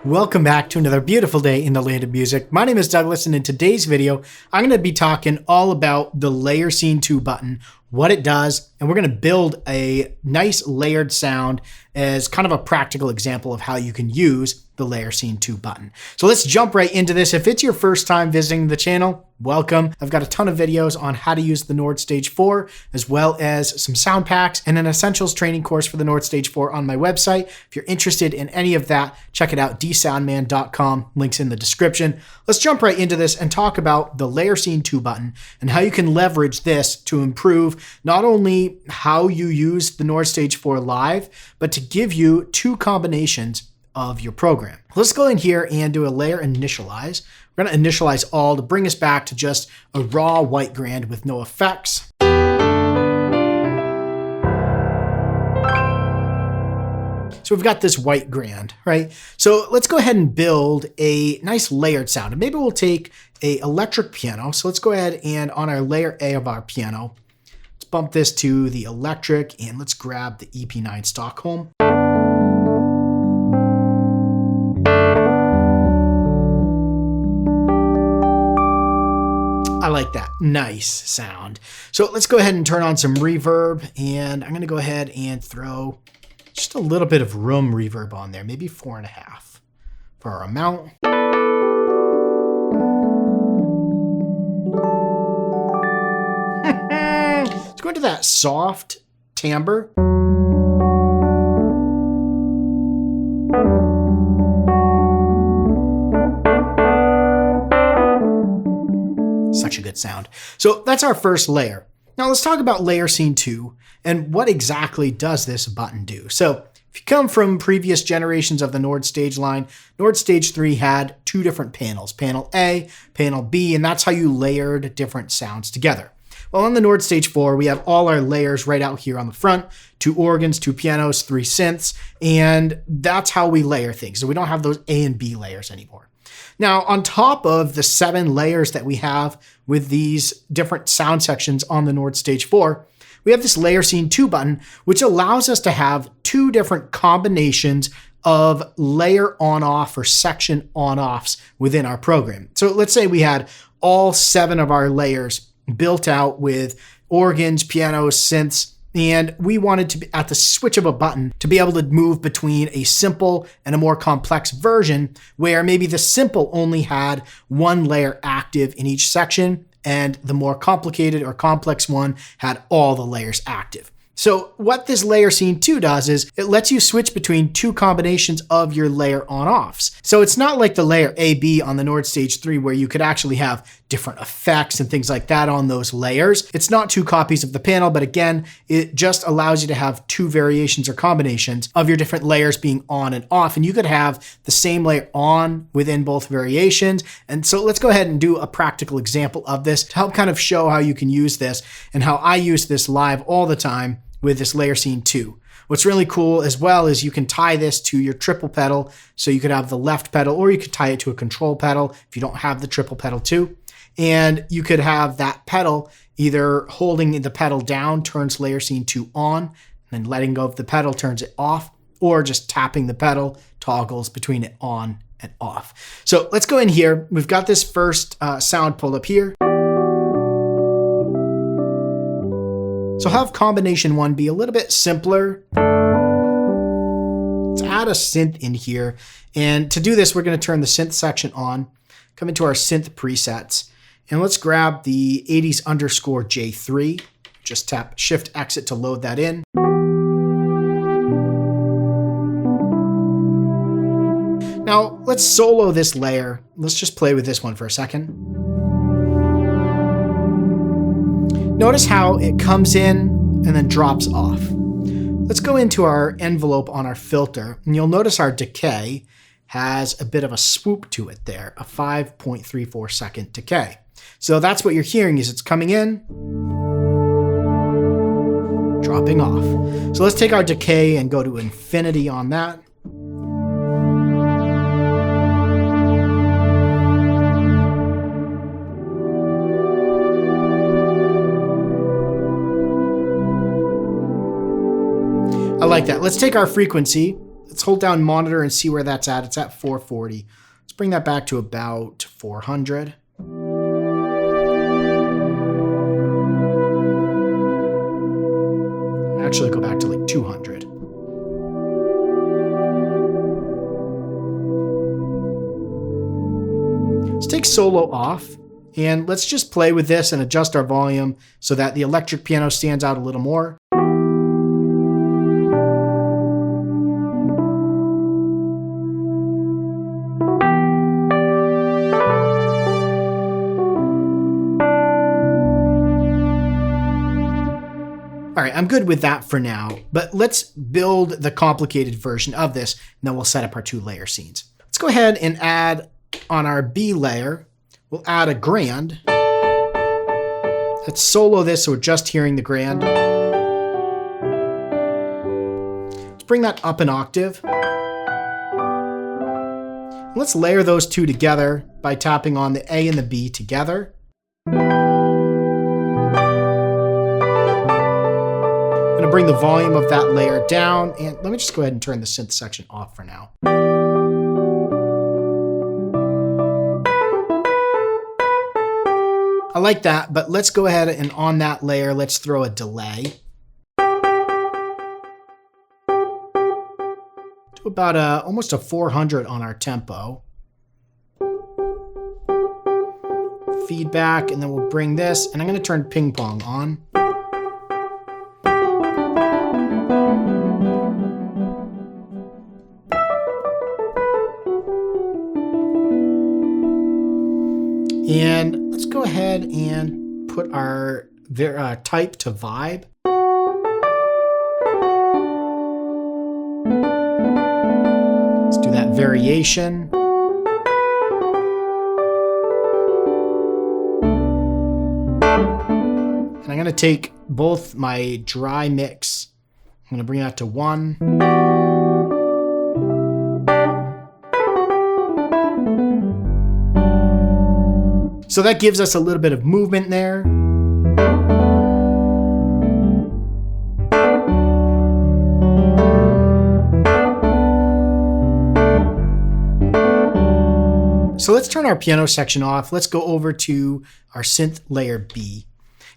Welcome back to another beautiful day in the land of music. My name is Douglas, and in today's video, I'm going to be talking all about the Layer Scene 2 button, what it does, and we're going to build a nice layered sound as kind of a practical example of how you can use the Layer Scene 2 button. So let's jump right into this. If it's your first time visiting the channel, welcome. I've got a ton of videos on how to use the Nord Stage 4, as well as some sound packs and an essentials training course for the Nord Stage 4 on my website. If you're interested in any of that, check it out, DSoundman.com, links in the description. Let's jump right into this and talk about the Layer Scene 2 button and how you can leverage this to improve not only how you use the Nord Stage 4 live, but to give you two combinations of your program. Let's go in here and do a layer initialize. We're going to initialize all to bring us back to just a raw white grand with no effects. So we've got this white grand, right? So let's go ahead and build a nice layered sound. And maybe we'll take an electric piano. So let's go ahead and on our layer A of our piano, let's bump this to the electric and let's grab the EP9 Stockholm. I like that. Nice sound. So let's go ahead and turn on some reverb, and I'm going to go ahead and throw just a little bit of room reverb on there, maybe 4.5 for our amount. Let's go into that soft timbre. Such a good sound. So that's our first layer. Now let's talk about Layer Scene 2 and what exactly does this button do. So if you come from previous generations of the Nord Stage line, Nord Stage 3 had two different panels, panel A, panel B, and that's how you layered different sounds together. Well, on the Nord Stage 4, we have all our layers right out here on the front, 2 organs, 2 pianos, 3 synths, and that's how we layer things. So we don't have those A and B layers anymore. Now, on top of the 7 layers that we have with these different sound sections on the Nord Stage 4, we have this Layer Scene 2 button, which allows us to have 2 different combinations of layer on-off or section on-offs within our program. So let's say we had all 7 of our layers built out with organs, pianos, synths, and we wanted to be at the switch of a button to be able to move between a simple and a more complex version where maybe the simple only had 1 layer active in each section and the more complicated or complex one had all the layers active. So what this Layer Scene 2 does is it lets you switch between 2 combinations of your layer on-offs. So it's not like the layer AB on the Nord Stage 3 where you could actually have different effects and things like that on those layers. It's not 2 copies of the panel, but again, it just allows you to have 2 variations or combinations of your different layers being on and off. And you could have the same layer on within both variations. And so let's go ahead and do a practical example of this to help kind of show how you can use this and how I use this live all the time with this Layer Scene 2. What's really cool as well is you can tie this to your triple pedal. So you could have the left pedal or you could tie it to a control pedal if you don't have the triple pedal too. And you could have that pedal either holding the pedal down turns Layer Scene 2 on, and then letting go of the pedal turns it off, or just tapping the pedal toggles between it on and off. So let's go in here. We've got this first sound pulled up here. So have combination 1 be a little bit simpler. Let's add a synth in here. And to do this, we're going to turn the synth section on, come into our synth presets, and let's grab the 80s_J3. Just tap Shift Exit to load that in. Now let's solo this layer. Let's just play with this one for a second. Notice how it comes in and then drops off. Let's go into our envelope on our filter, and you'll notice our decay has a bit of a swoop to it there, a 5.34 second decay. So that's what you're hearing is it's coming in, dropping off. So let's take our decay and go to infinity on that. I like that. Let's take our frequency let's hold down monitor and see where that's at. It's at 440. Let's bring that back to about 400. Actually go back to like 200. Let's take solo off and let's just play with this and adjust our volume so that the electric piano stands out a little more. All right, I'm good with that for now, but let's build the complicated version of this, and then we'll set up our 2 layer scenes. Let's go ahead and add on our B layer, we'll add a grand. Let's solo this so we're just hearing the grand. Let's bring that up an octave. Let's layer those 2 together by tapping on the A and the B together. I'm going to bring the volume of that layer down, and let me just go ahead and turn the synth section off for now. I like that, but let's go ahead and on that layer, let's throw a delay. To about almost a 400 on our tempo. Feedback, and then we'll bring this, and I'm going to turn ping pong on. And let's go ahead and put our type to vibe. Let's do that variation. And I'm going to take both my dry mix. I'm going to bring that to 1. So that gives us a little bit of movement there. So let's turn our piano section off. Let's go over to our synth layer B.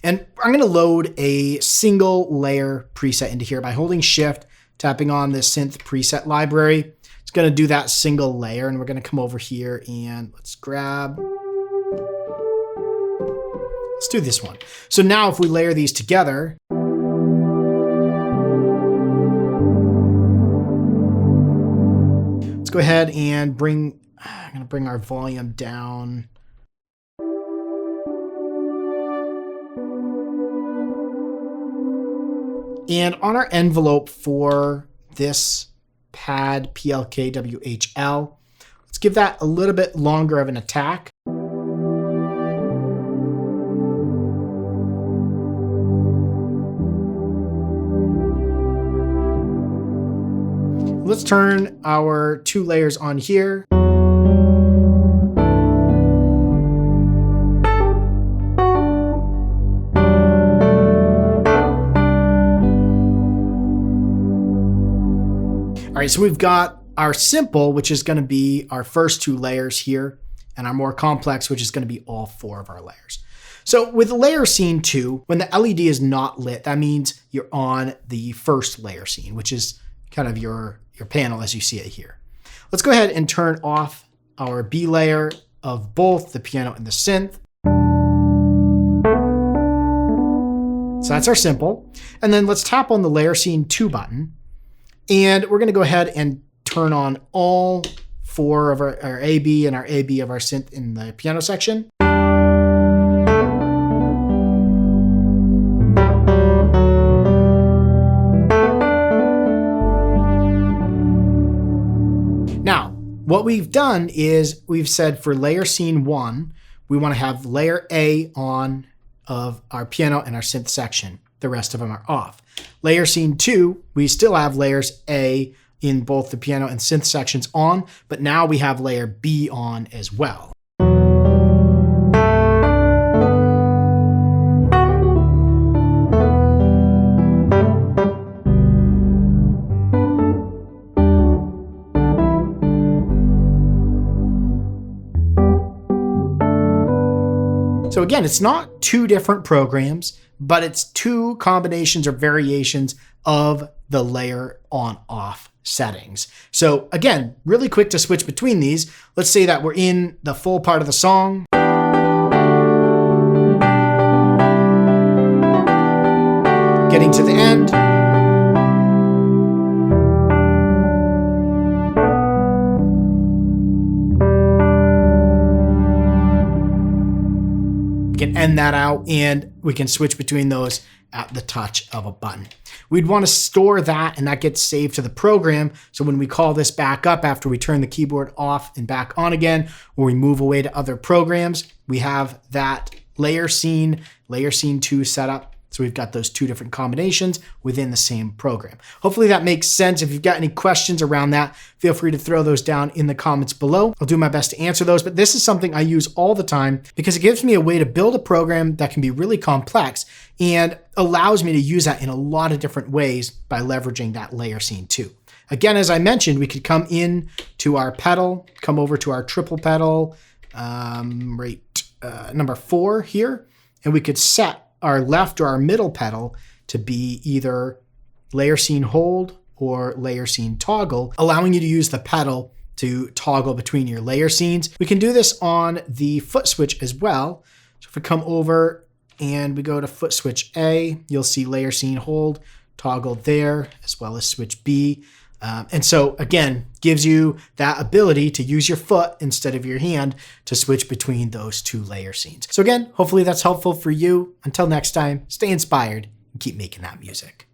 And I'm going to load a single layer preset into here by holding Shift, tapping on the synth preset library. It's going to do that single layer, and we're going to come over here and let's grab. Let's do this one. So now if we layer these together, let's go ahead and I'm going to bring our volume down. And on our envelope for this pad PLKWHL, let's give that a little bit longer of an attack. Let's turn our 2 layers on here. All right, so we've got our simple, which is going to be our first 2 layers here, and our more complex, which is going to be all 4 of our layers. So with layer scene 2, when the LED is not lit, that means you're on the first layer scene, which is kind of your panel as you see it here. Let's go ahead and turn off our B layer of both the piano and the synth. So that's our simple. And then let's tap on the layer scene 2 button. And we're going to go ahead and turn on all 4 of our AB and our AB of our synth in the piano section. Now, what we've done is we've said for layer scene 1, we want to have layer A on of our piano and our synth section. The rest of them are off. Layer scene 2, we still have layers A in both the piano and synth sections on, but now we have layer B on as well. So again, it's not two different programs, but it's two combinations or variations of the layer on off settings. So again, really quick to switch between these. Let's say that we're in the full part of the song. Getting to the end. We can end that out and we can switch between those at the touch of a button. We'd want to store that, and that gets saved to the program. So when we call this back up after we turn the keyboard off and back on again, or we move away to other programs, we have that layer scene 2 set up. So we've got those two different combinations within the same program. Hopefully that makes sense. If you've got any questions around that, feel free to throw those down in the comments below. I'll do my best to answer those, but this is something I use all the time because it gives me a way to build a program that can be really complex and allows me to use that in a lot of different ways by leveraging that layer scene 2. Again, as I mentioned, we could come in to our pedal, come over to our triple pedal, number 4 here, and we could set our left or our middle pedal to be either layer scene hold or layer scene toggle, allowing you to use the pedal to toggle between your layer scenes. We can do this on the foot switch as well. So if we come over and we go to foot switch A, you'll see layer scene hold toggle there, as well as switch B. And so again, gives you that ability to use your foot instead of your hand to switch between those two layer scenes. So again, hopefully that's helpful for you. Until next time, stay inspired and keep making that music.